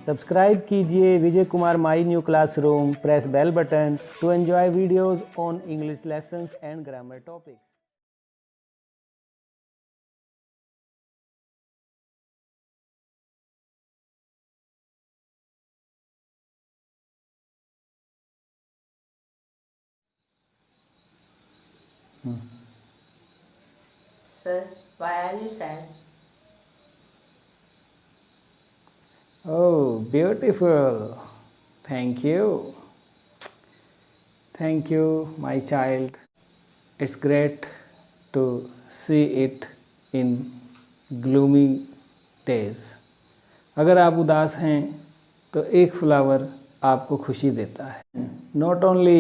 Subscribe कीजिए Vijay Kumar my new classroom, press bell button to enjoy videos on English lessons and grammar topics. Sir, why are you sad? Oh, beautiful. Thank you. Thank you, my child. It's great to see it in gloomy days. अगर आप उदास हैं तो एक flower आपको खुशी देता है. Not only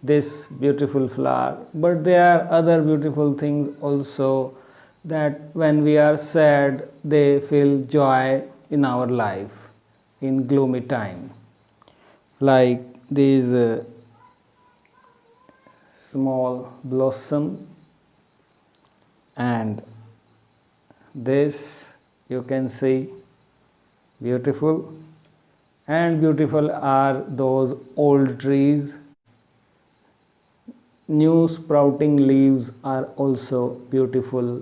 this beautiful flower, but there are other beautiful things also that when we are sad, they feel joy in our life in gloomy time. Like these small blossoms, and this you can see beautiful, and beautiful are those old trees. New sprouting leaves are also beautiful.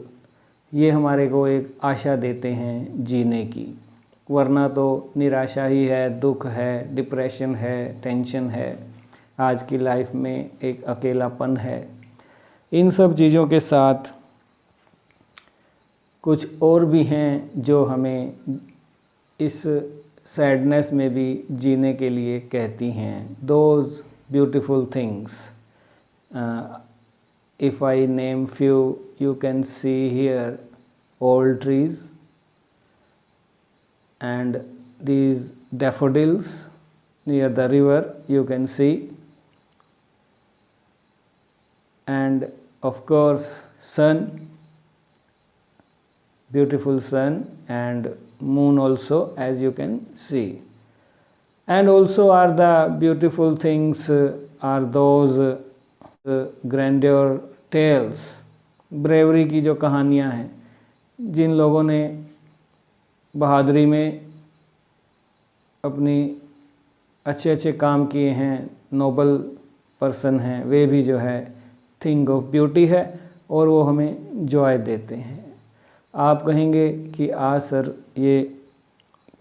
ये हमारे को एक आशा देते हैं जीने की, वरना तो निराशा ही है, दुख है, डिप्रेशन है, टेंशन है, आज की लाइफ में एक अकेलापन है। इन सब चीज़ों के साथ कुछ और भी हैं जो हमें इस सैडनेस में भी जीने के लिए कहती हैं। Those beautiful things, if I name few, you can see here old trees and these daffodils near the river you can see, and of course sun, beautiful sun, and moon also as you can see. And also are the beautiful things are those grandeur tales, bravery की जो कहानियाँ हैं, जिन लोगों ने बहादुरी में अपनी अच्छे अच्छे काम किए हैं, नोबल पर्सन हैं, वे भी जो है थिंग ऑफ ब्यूटी है और वो हमें जॉय देते हैं। आप कहेंगे कि आज सर ये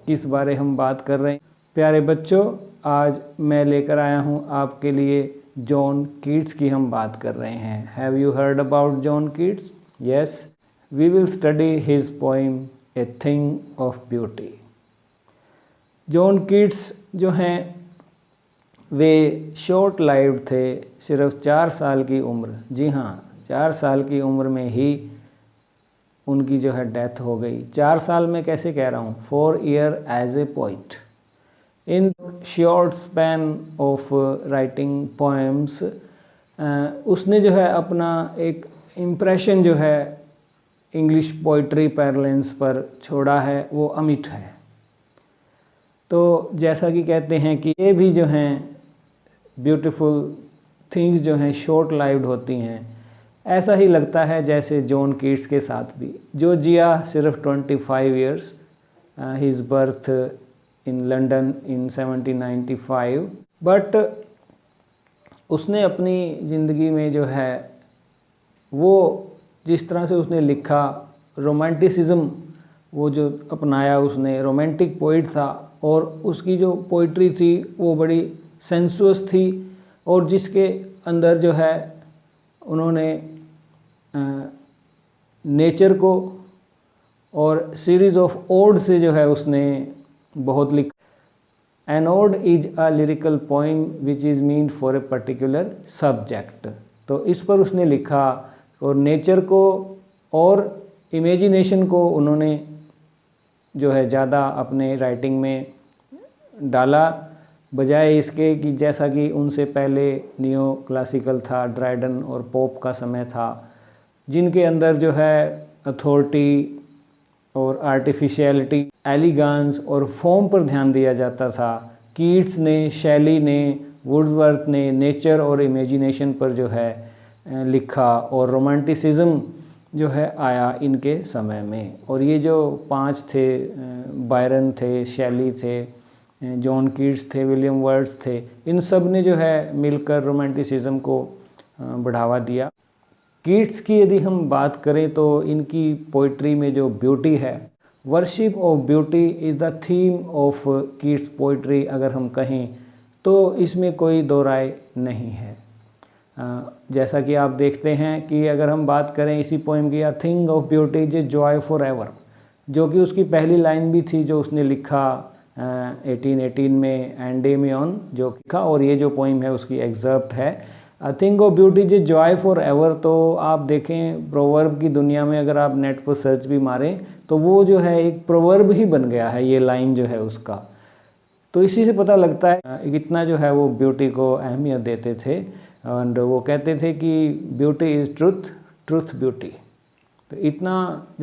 किस बारे हम बात कर रहे हैं? प्यारे बच्चों, आज मैं लेकर आया हूँ आपके लिए जॉन कीट्स की हम बात कर रहे हैं। Have you heard about John Keats? Yes, we will study his poem a thing of beauty. John Keats जो हैं वे शॉर्ट लाइव्ड थे, सिर्फ 4 साल की उम्र, जी हाँ 4 साल की उम्र में ही उनकी जो है डेथ हो गई। 4 साल में कैसे कह रहा हूँ, 4 year age a poet. In short span of writing poems उसने जो है अपना एक इम्प्रेशन जो है इंग्लिश पोइट्री पैरलेंस पर छोड़ा है, वो अमिट है। तो जैसा कि कहते हैं कि ये भी जो हैं ब्यूटीफुल थिंग्स जो हैं शॉर्ट लाइव्ड होती हैं, ऐसा ही लगता है जैसे जॉन कीट्स के साथ भी, जो जिया सिर्फ 25 years, his birth in London in 1795, but उसने अपनी ज़िंदगी में जो है वो जिस तरह से उसने लिखा, रोमांटिसिज्म वो जो अपनाया उसने, रोमांटिक पोइट था और उसकी जो पोइट्री थी वो बड़ी सेंसुअस थी और जिसके अंदर जो है उन्होंने नेचर को और सीरीज़ ऑफ ओड से जो है उसने बहुत लिखा। An ode is a lyrical poem which is meant for a particular subject. तो इस पर उसने लिखा और नेचर को और इमेजिनेशन को उन्होंने जो है ज़्यादा अपने राइटिंग में डाला, बजाय इसके कि जैसा कि उनसे पहले नियो क्लासिकल था, ड्राइडन और पोप का समय था, जिनके अंदर जो है अथॉरिटी और आर्टिफिशियलिटी, एलिगेंस और फॉर्म पर ध्यान दिया जाता था। कीट्स ने, शैली ने, वुड्सवर्थ ने नेचर और इमेजिनेशन पर जो है लिखा और रोमांटिसिज्म जो है आया इनके समय में। और ये जो 5 थे, बायरन थे, शैली थे जॉन कीट्स थे, विलियम वर्ड्स थे, इन सब ने जो है मिलकर रोमांटिसिज्म को बढ़ावा दिया। कीट्स की यदि हम बात करें तो इनकी पोइट्री में जो ब्यूटी है, worship of beauty is the theme of Keats poetry अगर हम कहें तो इसमें कोई दो राय नहीं है। जैसा कि आप देखते हैं कि अगर हम बात करें इसी पोएम की, अ thing of beauty is a joy for ever, जो कि उसकी पहली लाइन भी थी जो उसने लिखा 1818 में एंडेमियन जो लिखा, और ये जो पोएम है उसकी एग्जर्प्ट है। अ thing of beauty is a joy for ever, तो आप देखें प्रोवर्ब की दुनिया में अगर आप नेट पर सर्च भी मारें तो वो जो है एक प्रोवर्ब ही बन गया है, ये लाइन जो है उसका। तो इसी से पता लगता है कितना जो है वो ब्यूटी को अहमियत देते थे, और वो कहते थे कि beauty is truth, truth beauty. तो इतना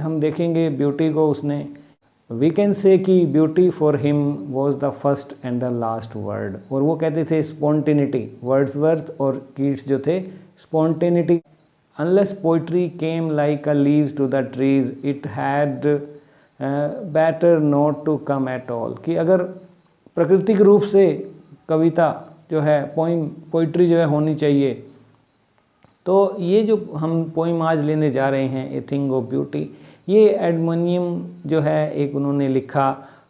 हम देखेंगे ब्यूटी को उसने, वी कैन से कि beauty for him was the first and the last word. और वो कहते थे स्पॉन्टेनिटी, वर्ड्सवर्थ और कीट्स जो थे spontaneity, unless poetry came like a leaves to the trees it had better not to come at all, कि अगर प्राकृतिक रूप से कविता जो है पोइट्री जो है होनी चाहिए, तो ये जो हम पोइम आज लेने जा रहे हैं ए थिंग ऑफ ब्यूटी, ये एडमोनियम जो है एक उन्होंने लिखा,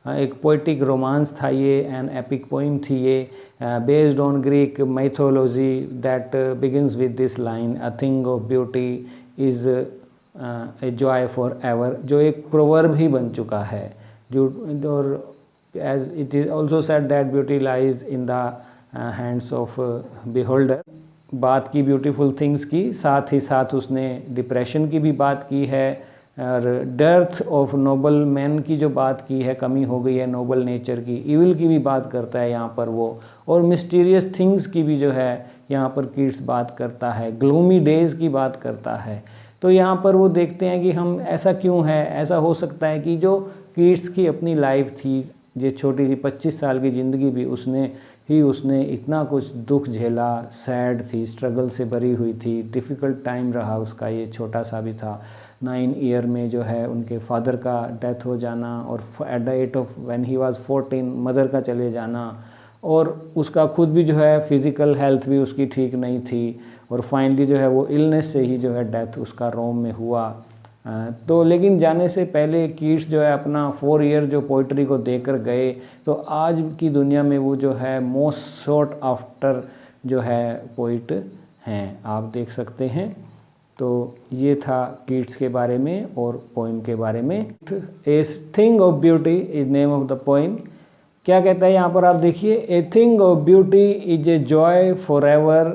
एक पोइटिक रोमांस था ये, एन एपिक पोइम थी ये, based on Greek mythology that begins with this line a thing of beauty is a joy for ever, जो एक प्रोवर्ब ही बन चुका है। जो और as it is also said that beauty lies in the hands of beholder. बात की ब्यूटीफुल थिंग्स की, साथ ही साथ उसने डिप्रेशन की भी बात की है, और डर्थ ऑफ नोबल मैन की जो बात की है, कमी हो गई है नोबल नेचर की, इविल की भी बात करता है यहाँ पर वो, और मिस्टीरियस थिंग्स की भी जो है यहाँ पर कीट्स बात करता है, ग्लूमी डेज की बात करता है। तो यहाँ पर वो देखते हैं कि हम ऐसा क्यों है, ऐसा हो सकता है कि जो कीट्स की अपनी लाइफ थी, ये छोटी सी 25 साल की ज़िंदगी भी उसने इतना कुछ दुख झेला, सैड थी, स्ट्रगल से भरी हुई थी, डिफ़िकल्ट टाइम रहा उसका, ये छोटा सा भी था। 9 ईयर में जो है उनके फादर का डेथ हो जाना, और at the age of when he was 14 mother का चले जाना, और उसका खुद भी जो है फिज़िकल हेल्थ भी उसकी ठीक नहीं थी, और फाइनली जो है वो इलनेस से ही जो है डेथ उसका रोम में हुआ। तो लेकिन जाने से पहले कीट्स जो है अपना 4 ईयर जो पोइट्री को देकर गए, तो आज की दुनिया में वो जो है मोस्ट शॉर्ट आफ्टर जो है पोइट हैं, आप देख सकते हैं। तो ये था कीट्स के बारे में और पोइम के बारे में। ए thing of beauty is name of the poem. क्या कहता है यहाँ पर आप देखिए, ए thing of beauty is a joy for ever.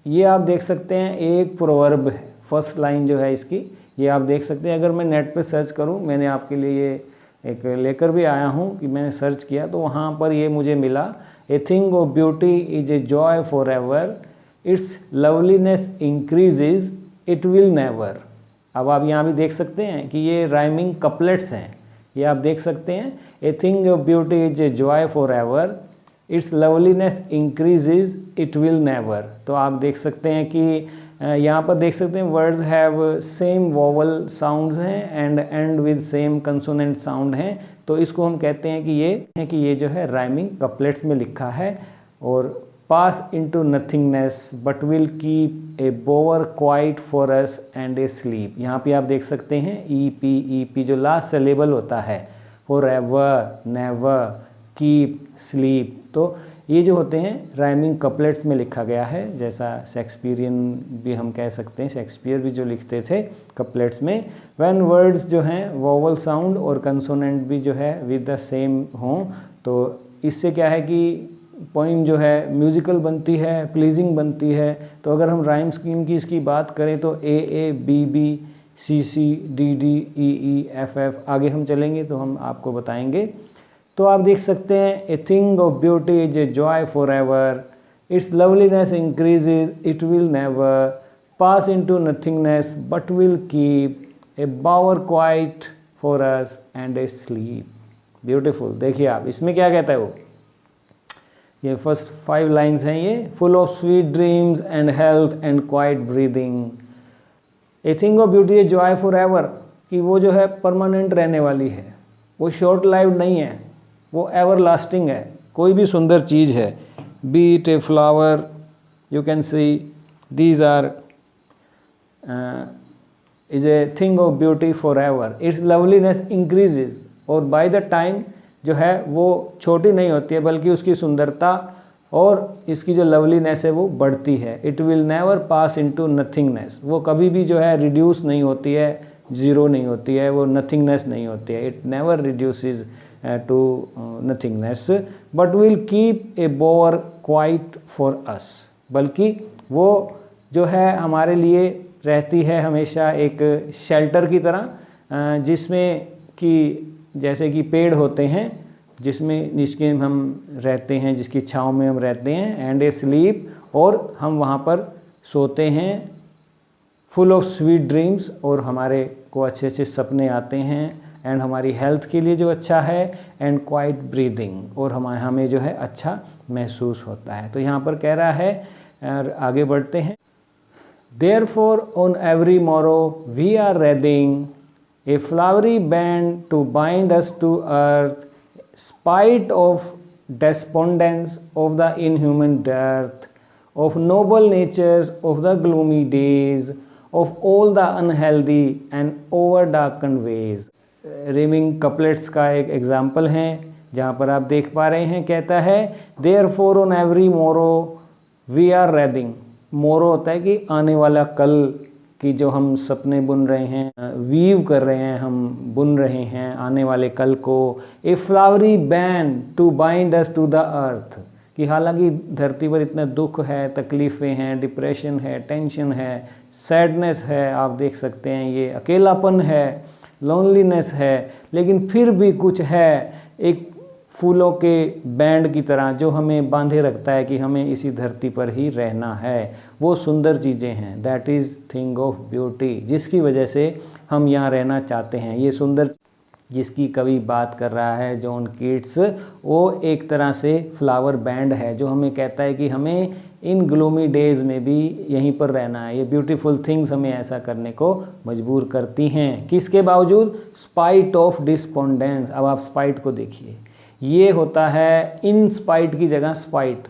ये आप देख सकते हैं एक प्रोवर्ब है, फर्स्ट लाइन जो है इसकी, ये आप देख सकते हैं। अगर मैं नेट पे सर्च करूं, मैंने आपके लिए ये एक लेकर भी आया हूं कि मैंने सर्च किया तो वहां पर ये मुझे मिला, ए thing of beauty is a joy for ever, its loveliness increases it will never. अब आप यहाँ भी देख सकते हैं कि ये राइमिंग कपलेट्स हैं, ये आप देख सकते हैं। A thing of beauty is a joy for ever, its loveliness increases it will never. तो आप देख सकते हैं कि यहाँ पर देख सकते हैं words have same vowel sounds हैं and end with same consonant sound हैं। तो इसको हम कहते हैं कि ये जो है राइमिंग कपलेट्स में लिखा है। और पास into nothingness but will keep A बोवर quite for us and a sleep. यहाँ पे आप देख सकते हैं ई पी जो लास्ट सिलेबल होता है, for ever, never, keep, sleep. तो ये जो होते हैं राइमिंग कपलेट्स में लिखा गया है, जैसा शेक्सपियरियन भी हम कह सकते हैं, शेक्सपियर भी जो लिखते थे कपलेट्स में। व्हेन वर्ड्स जो हैं वोवल साउंड और कंसोनेंट भी जो है विद द सेम हों, तो इससे क्या है कि पोइम जो है म्यूज़िकल बनती है, प्लीजिंग बनती है। तो अगर हम राइम स्कीम की इसकी बात करें तो A B B C C D D E E F F, आगे हम चलेंगे तो हम आपको बताएंगे। तो आप देख सकते हैं, a thing of beauty is a joy for ever, its loveliness increases it will never, pass into nothingness but will keep a bower quiet for us and a sleep. Beautiful. देखिए आप इसमें क्या कहता है वो, ये फर्स्ट 5 लाइन्स हैं ये, full of sweet dreams and health and quite breathing. A thing of beauty is Joy for ever, कि वो जो है परमानेंट रहने वाली है, वो शॉर्ट लाइव्ड नहीं है, वो एवर लास्टिंग है। कोई भी सुंदर चीज़ है, be it a flower, you can see these are is a thing of beauty for ever, its loveliness increases, और बाय द टाइम जो है वो छोटी नहीं होती है बल्कि उसकी सुंदरता और इसकी जो लवलीनेस है वो बढ़ती है। It will never pass into nothingness, वो कभी भी जो है रिड्यूस नहीं होती है, ज़ीरो नहीं होती है, वो नथिंगनेस नहीं होती है। It never reduces to nothingness but will keep a bower quiet for us, बल्कि वो जो है हमारे लिए रहती है हमेशा एक शेल्टर की तरह, जिसमें कि जैसे कि पेड़ होते हैं जिसके हम रहते हैं, जिसकी छाँव में हम रहते हैं, एंड ए स्लीप, और हम वहाँ पर सोते हैं, फुल ऑफ स्वीट ड्रीम्स, और हमारे को अच्छे अच्छे सपने आते हैं, एंड हमारी हेल्थ के लिए जो अच्छा है, एंड क्वाइट ब्रीदिंग, और हमें जो है अच्छा महसूस होता है। तो यहाँ पर कह रहा है, और आगे बढ़ते हैं, Therefore on every morrow we are wreathing a flowery band to bind us to earth, spite of despondence of the inhuman dearth, of noble natures of the gloomy days, of all the unhealthy and over darkened ways। Rhyming couplets का एक example है जहाँ पर आप देख पा रहे हैं, कहता है Therefore on every morrow we are wreathing, मोरो होता है कि आने वाला कल की जो हम सपने बुन रहे हैं, वीव कर रहे हैं, हम बुन रहे हैं आने वाले कल को। A flowery band to bind us to the earth, कि हालांकि धरती पर इतना दुख है, तकलीफ़ें हैं, डिप्रेशन है, टेंशन है, सैडनेस है, आप देख सकते हैं, ये अकेलापन है, लोनलीनेस है, लेकिन फिर भी कुछ है एक फूलों के बैंड की तरह जो हमें बांधे रखता है कि हमें इसी धरती पर ही रहना है। वो सुंदर चीज़ें हैं, that is thing of beauty, जिसकी वजह से हम यहाँ रहना चाहते हैं। ये सुंदर जिसकी कवि बात कर रहा है जॉन कीट्स, वो एक तरह से फ्लावर बैंड है जो हमें कहता है कि हमें इन ग्लूमी डेज़ में भी यहीं पर रहना है। ये ब्यूटीफुल थिंग्स हमें ऐसा करने को मजबूर करती हैं, किसके बावजूद? Spite of despondence. अब आप स्पाइट को देखिए, ये होता है इन स्पाइट की जगह स्पाइट।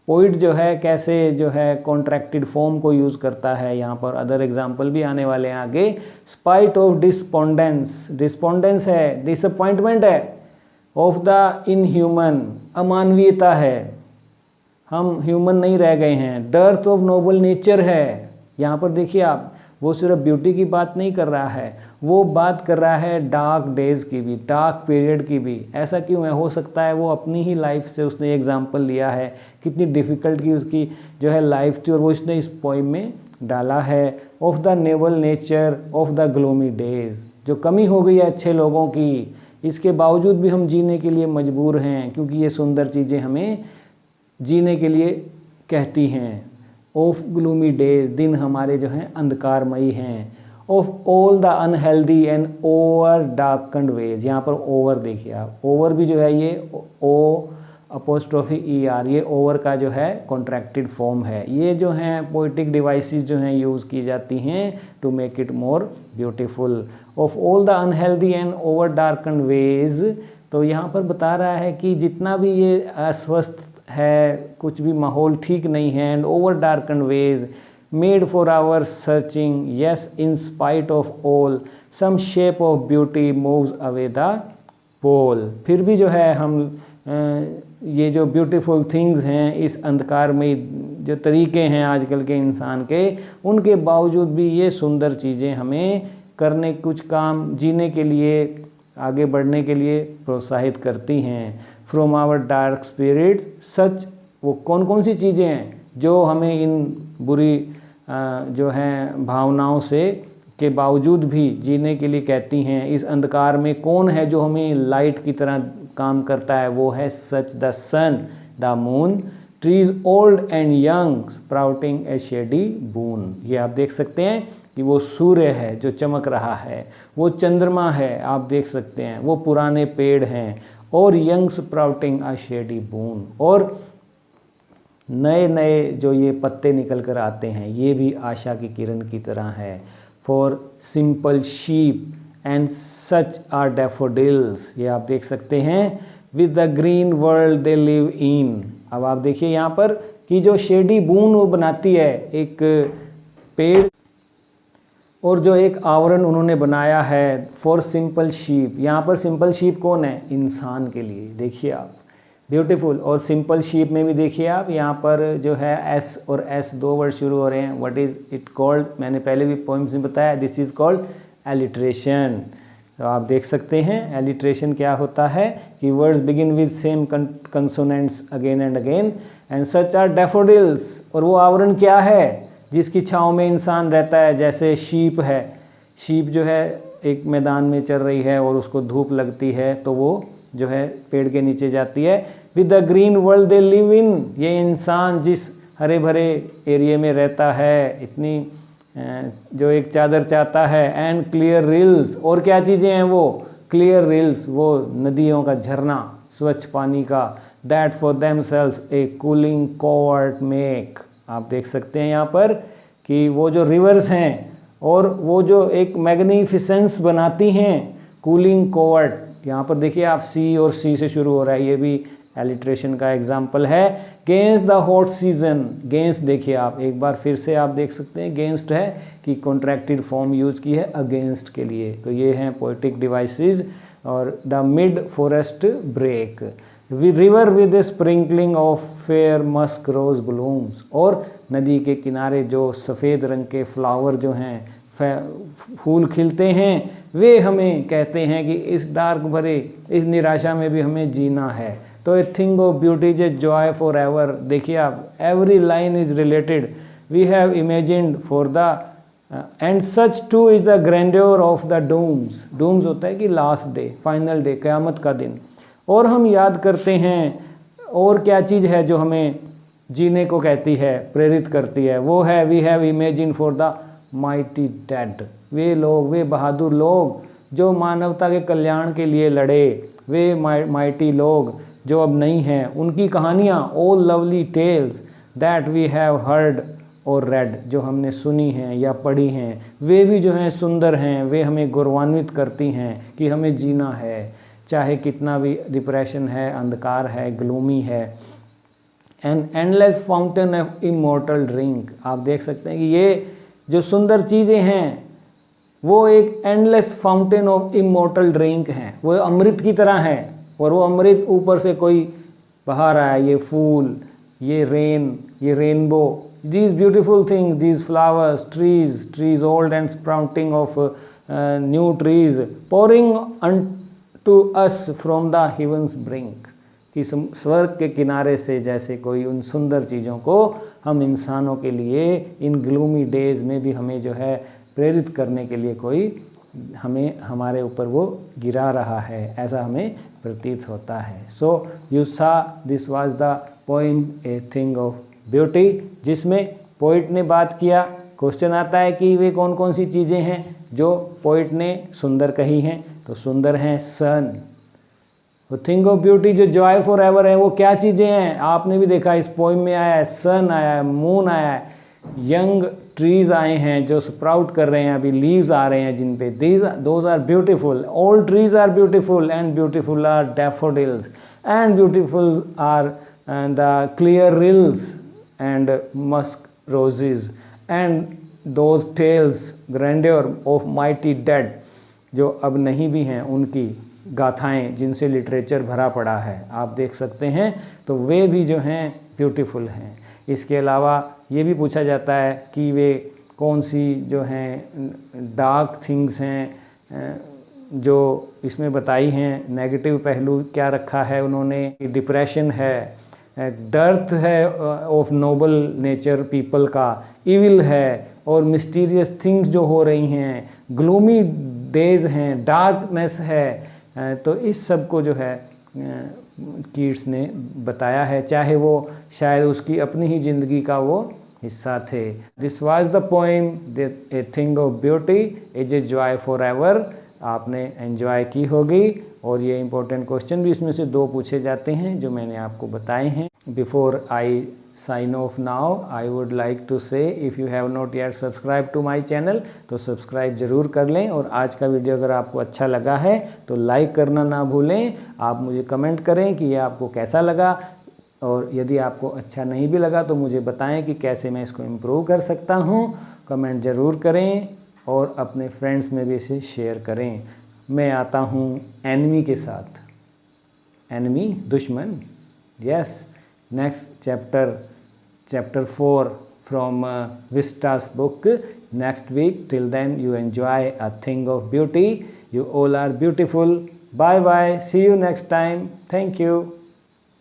पोइट जो है कैसे जो है कॉन्ट्रैक्टेड फॉर्म को यूज़ करता है, यहाँ पर अदर एग्जाम्पल भी आने वाले हैं आगे। स्पाइट ऑफ डिस्पोंडेंस, डिस्पोंडेंस है, डिसअपॉइंटमेंट है, ऑफ द इनह्यूमन, अमानवीयता है, हम ह्यूमन नहीं रह गए हैं। डर्थ ऑफ नोबल नेचर है, यहाँ पर देखिए आप, वो सिर्फ ब्यूटी की बात नहीं कर रहा है, वो बात कर रहा है डार्क डेज़ की भी, डार्क पीरियड की भी। ऐसा क्यों है? हो सकता है वो अपनी ही लाइफ से उसने एग्जाम्पल लिया है, कितनी डिफ़िकल्ट की उसकी जो है लाइफ थी, और वो उसने इस पोइम में डाला है। Of the noble nature of the gloomy days, जो कमी हो गई है अच्छे लोगों की, इसके बावजूद भी हम जीने के लिए मजबूर हैं, क्योंकि ये सुंदर चीज़ें हमें जीने के लिए कहती हैं। ऑफ ग्लूमी डेज, दिन हमारे जो हैं अंधकारमयी हैं। Of all the unhealthy and over darkened ways, यहाँ पर ओवर देखिए आप, ओवर भी जो है ये ओ अपोस्ट्रोफी ई आर, ये ओवर का जो है कॉन्ट्रैक्टेड फॉर्म है। ये जो हैं पोइटिक डिवाइसेस जो हैं यूज़ की जाती हैं to make it more beautiful. Of all the unhealthy and over darkened ways, तो यहाँ पर बता रहा है कि जितना भी ये अस्वस्थ है, कुछ भी माहौल ठीक नहीं है, and over darkened ways made for our searching, yes in spite of all some shape of beauty moves away the pall. फिर भी जो है हम ये जो ब्यूटीफुल थिंग्स हैं, इस अंधकार में जो तरीके हैं आजकल के इंसान के, उनके बावजूद भी ये सुंदर चीज़ें हमें करने, कुछ काम जीने के लिए, आगे बढ़ने के लिए प्रोत्साहित करती हैं। फ्रॉम आवर डार्क स्पिरिट्स सच, वो कौन कौन सी चीज़ें हैं जो हमें इन बुरी जो हैं भावनाओं से के बावजूद भी जीने के लिए कहती हैं। इस अंधकार में कौन है जो हमें लाइट की तरह काम करता है? वो है such the sun, the moon, trees old and young sprouting a shady boon. ये आप देख सकते हैं कि वो सूर्य है जो चमक रहा है, वो चंद्रमा है आप देख सकते हैं, वो पुराने पेड़ हैं, और यंग स्प्राउटिंग अ शेडी बून, और नए नए जो ये पत्ते निकल कर आते हैं, ये भी आशा की किरण की तरह है। For simple sheep and such are daffodils, ये आप देख सकते हैं with the green world they live in. अब आप देखिए यहाँ पर कि जो शेडी बून वो बनाती है एक पेड़, और जो एक आवरण उन्होंने बनाया है फॉर सिंपल शीप। यहाँ पर सिंपल शीप कौन है? इंसान के लिए। देखिए आप, ब्यूटीफुल। और सिंपल शीप में भी देखिए आप, यहाँ पर जो है एस और एस दो वर्ड शुरू हो रहे हैं। What is it called? मैंने पहले भी पोइम्स में बताया, दिस इज़ कॉल्ड एलिट्रेशन। तो आप देख सकते हैं एलिट्रेशन क्या होता है कि words begin with same consonants again and again and such are daffodils. और वो आवरण क्या है जिसकी छाँव में इंसान रहता है? जैसे शीप है, शीप जो है एक मैदान में चल रही है और उसको धूप लगती है तो वो जो है पेड़ के नीचे जाती है। With the green world they live इन, ये इंसान जिस हरे भरे एरिया में रहता है, इतनी जो एक चादर चाहता है। एंड क्लियर रिल्स, और क्या चीज़ें हैं वो? क्लियर रिल्स, वो नदियों का झरना, स्वच्छ पानी का। That for them self A cooling covert make. आप देख सकते हैं यहाँ पर कि वो जो रिवर्स हैं और वो जो एक मैग्निफिसेंस बनाती हैं, कूलिंग कोवर्ट। यहाँ पर देखिए आप, सी और सी से शुरू हो रहा है, ये भी एलिट्रेशन का एग्जाम्पल है। गेंस्ट द हॉट सीजन, गेंस्ट देखिए आप एक बार फिर से आप देख सकते हैं गेंस्ट है कि कॉन्ट्रैक्टेड फॉर्म यूज़ की है अगेंस्ट के लिए। तो ये हैं पोएटिक डिवाइसेस। और the mid forest brake, river with a sprinkling of fair musk rose blooms. और नदी के किनारे जो सफ़ेद रंग के फ्लावर जो हैं, फूल खिलते हैं, वे हमें कहते हैं कि इस डार्क भरे, इस निराशा में भी हमें जीना है। तो a thing of beauty is a joy for ever. देखिए आप, every line is related, we have imagined for the and such too is the grandeur of the dooms. Dooms होता है कि लास्ट डे, फाइनल डे, क़यामत का दिन। और हम याद करते हैं, और क्या चीज़ है जो हमें जीने को कहती है, प्रेरित करती है? वो है we have imagined for the mighty dead. वे लोग, वे बहादुर लोग जो मानवता के कल्याण के लिए लड़े, वे माइटी लोग जो अब नहीं हैं, उनकी कहानियाँ, all lovely tales that we have heard और रेड, जो हमने सुनी हैं या पढ़ी हैं, वे भी जो हैं सुंदर हैं। वे हमें गौरवान्वित करती हैं कि हमें जीना है, चाहे कितना भी डिप्रेशन है, अंधकार है, ग्लूमी है। An endless fountain of immortal drink. आप देख सकते हैं कि ये जो सुंदर चीज़ें हैं वो एक endless fountain of immortal drink हैं, वो अमृत की तरह हैं। और वो अमृत ऊपर से कोई बहा रहा है, ये फूल, ये रेन, ये rainbow, these beautiful things, these flowers, trees old and sprouting of new trees pouring unto us from the heavens brink। कि स्वर्ग के किनारे से जैसे कोई उन सुंदर चीज़ों को हम इंसानों के लिए इन ग्लूमी डेज में भी हमें जो है प्रेरित करने के लिए कोई हमें हमारे ऊपर वो गिरा रहा है, ऐसा हमें प्रतीत होता है। सो यू सा this was the poem a thing of beauty, जिसमें पोइट ने बात किया। क्वेश्चन आता है कि वे कौन कौन सी चीज़ें हैं जो पोइट ने सुंदर कही हैं? तो सुंदर हैं सन। वो थिंग ऑफ ब्यूटी जो जॉय फॉर एवर है, वो क्या चीज़ें हैं? आपने भी देखा इस पोइम में आया है, सन आया है, मून आया है, यंग ट्रीज आए हैं जो स्प्राउट कर रहे हैं, अभी लीव्स आ रहे हैं जिन पे, those are beautiful, all trees are beautiful and beautiful are daffodils and beautiful are the clear rills and musk roses and those tales grandeur of mighty dead, जो अब नहीं भी हैं, उनकी गाथाएं जिनसे लिटरेचर भरा पड़ा है, आप देख सकते हैं। तो वे भी जो हैं ब्यूटीफुल हैं। इसके अलावा ये भी पूछा जाता है कि वे कौन सी जो हैं डार्क थिंग्स हैं जो इसमें बताई हैं, नेगेटिव पहलू क्या रखा है उन्होंने? डिप्रेशन है, डर्थ है ऑफ नोबल नेचर पीपल का, इविल है, और मिस्टीरियस थिंग्स जो हो रही हैं, ग्लूमी डेज हैं, डार्कनेस है। तो इस सब को जो है कीट्स ने बताया है, चाहे वो शायद उसकी अपनी ही ज़िंदगी का वो हिस्सा थे। This was the poem a thing of beauty is a joy for ever आपने एंजॉय की होगी। और ये इंपॉर्टेंट क्वेश्चन भी इसमें से 2 पूछे जाते हैं जो मैंने आपको बताए हैं। Before I sign off now, I would like to say if you have not yet subscribed to my channel तो सब्सक्राइब ज़रूर कर लें। और आज का वीडियो अगर आपको अच्छा लगा है तो लाइक करना ना भूलें। आप मुझे कमेंट करें कि ये आपको कैसा लगा, और यदि आपको अच्छा नहीं भी लगा तो मुझे बताएं कि कैसे मैं इसको इम्प्रूव कर सकता हूँ। कमेंट ज़रूर करें और अपने फ्रेंड्स में भी इसे शेयर करें। मैं आता हूँ एनिमी के साथ। एनिमी दुश्मन, yes. Next chapter 4 from Vista's book next week. Till then, you enjoy a thing of beauty. You all are beautiful. Bye bye. See you next time. Thank you.